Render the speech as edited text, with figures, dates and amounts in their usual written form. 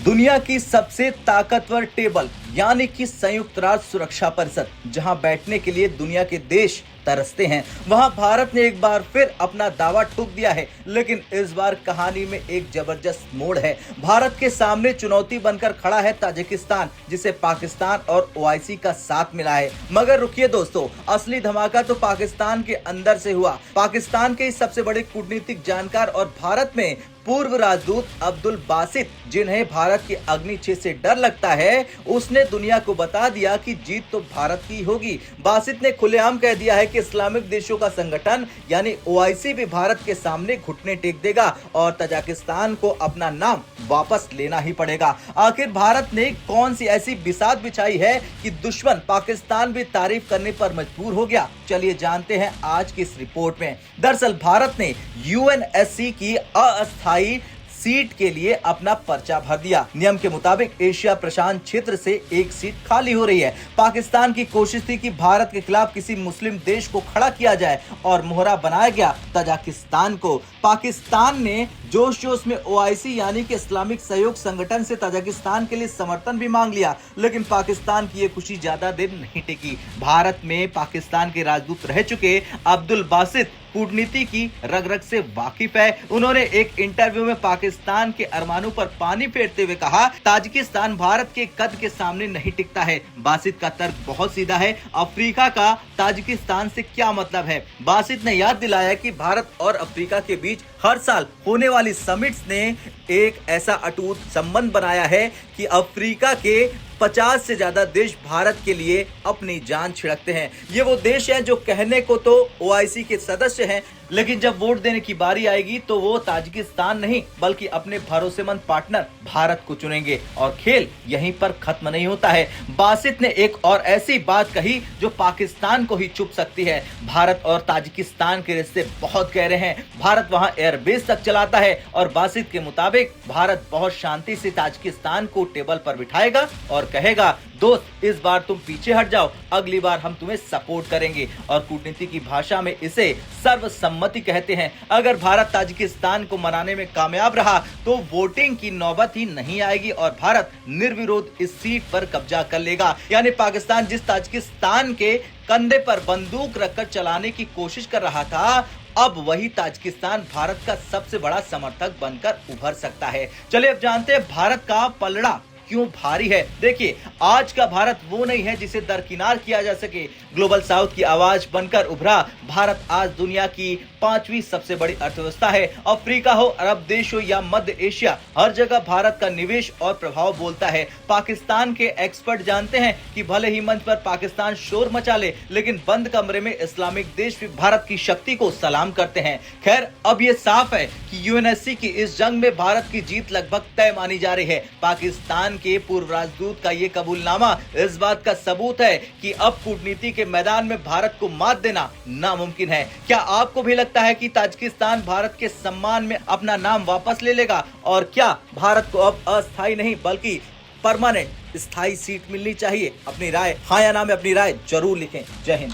दुनिया की सबसे ताकतवर टेबल यानी कि संयुक्त राष्ट्र सुरक्षा परिषद, जहां बैठने के लिए दुनिया के देश तरसते हैं, वहां भारत ने एक बार फिर अपना दावा ठुक दिया है। लेकिन इस बार कहानी में एक जबरदस्त मोड़ है। भारत के सामने चुनौती बनकर खड़ा है ताजिकिस्तान, जिसे पाकिस्तान और ओआईसी का साथ मिला है। मगर रुकिए दोस्तों, असली धमाका तो पाकिस्तान के अंदर से हुआ। पाकिस्तान के सबसे बड़े कूटनीतिक जानकार और भारत में पूर्व राजदूत अब्दुल बासित, जिन्हें भारत की अग्नि 6 से डर लगता है, उसने दुनिया को बता दिया कि जीत तो भारत की होगी। बासित ने खुलेआम कह दिया है कि इस्लामिक देशों का संगठन यानी ओआईसी भी भारत के सामने घुटने टेक देगा और ताजिकिस्तान को अपना नाम वापस लेना ही पड़ेगा। आखिर भारत ने कौन सी ऐसी बिसात बिछाई है कि दुश्मन पाकिस्तान भी तारीफ करने पर मजबूर हो गया? चलिए जानते हैं आज की इस रिपोर्ट में। दरअसल भारत ने यूएनएससी की अस्थायी सीट के लिए अपना पर्चा भर दिया। नियम के मुताबिक एशिया प्रशांत क्षेत्र से एक सीट खाली हो रही है। पाकिस्तान की कोशिश थी कि भारत के खिलाफ किसी मुस्लिम देश को खड़ा किया जाए और मोहरा बनाया गया ताजिकिस्तान को। पाकिस्तान ने जोश जोश में ओआईसी यानी कि इस्लामिक सहयोग संगठन से ताजिकिस्तान के लिए समर्थन भी मांग लिया, लेकिन पाकिस्तान की ये खुशी ज्यादा देर नहीं टिकी। भारत में पाकिस्तान के राजदूत रह चुके अब्दुल बासित कूटनीति की रग रग से वाकिफ है। उन्होंने एक इंटरव्यू में पाकिस्तान के अरमानों पर पानी फेरते हुए कहा, ताजिकिस्तान भारत के कद के सामने नहीं टिकता है। बासित का तर्क बहुत सीधा है, अफ्रीका का ताजिकिस्तान से क्या मतलब है? बासित ने याद दिलाया कि भारत और अफ्रीका के बीच हर साल होने वाली समिट्स ने एक ऐसा अटूट संबंध बनाया है कि अफ्रीका के 50 से ज्यादा देश भारत के लिए अपनी जान छिड़कते हैं। ये वो देश हैं जो कहने को तो ओआईसी के सदस्य हैं, लेकिन जब वोट देने की बारी आएगी तो वो ताजिकिस्तान नहीं बल्कि अपने भरोसेमंद पार्टनर भारत को चुनेंगे। और खेल यहीं पर खत्म नहीं होता है। बासित ने एक और ऐसी बात कही जो पाकिस्तान को ही चुप सकती है। भारत और ताजिकिस्तान के रिश्ते बहुत गहरे हैं। भारत वहां एयरबेस तक चलाता है और बासित के मुताबिक भारत बहुत शांति से ताजिकिस्तान को टेबल पर बिठाएगा और कहेगा, दोस्त इस बार तुम पीछे हट जाओ, अगली बार हम तुम्हें सपोर्ट करेंगे। और कूटनीति की भाषा में इसे सर्वसम्मति कहते हैं। अगर भारत ताजिकिस्तान को मनाने में कामयाब रहा तो वोटिंग की नौबत ही नहीं आएगी और भारत निर्विरोध इस सीट पर कब्जा कर लेगा। यानी पाकिस्तान जिस ताजिकिस्तान के कंधे पर बंदूक रखकर चलाने की कोशिश कर रहा था, अब वही ताजिकिस्तान भारत का सबसे बड़ा समर्थक बनकर उभर सकता है। चलिए अब जानते हैं भारत का पलड़ा क्यों भारी है। देखिए, आज का भारत वो नहीं है जिसे दरकिनार किया जा सके। ग्लोबल साउथ की आवाज बनकर उभरा भारत आज दुनिया की 5वीं सबसे बड़ी अर्थव्यवस्था है। अफ्रीका हो, अरब देश हो या मध्य एशिया, हर जगह भारत का निवेश और प्रभाव बोलता है। पाकिस्तान के एक्सपर्ट जानते हैं कि भले ही मंच पर पाकिस्तान शोर मचा ले, लेकिन बंद कमरे में इस्लामिक देश भी भारत की शक्ति को सलाम करते हैं। खैर, अब ये साफ है कि यूएनएससी की इस जंग में भारत की जीत लगभग तय मानी जा रही है। पाकिस्तान के पूर्व राजदूत का ये कबूलनामा इस बात का सबूत है कि अब कूटनीति के मैदान में भारत को मात देना नामुमकिन है। क्या आपको भी लगता है कि ताजिकिस्तान भारत के सम्मान में अपना नाम वापस ले लेगा? और क्या भारत को अब अस्थायी नहीं बल्कि परमानेंट स्थायी सीट मिलनी चाहिए? अपनी राय हाँ या ना में अपनी राय जरूर लिखें। जय हिंद।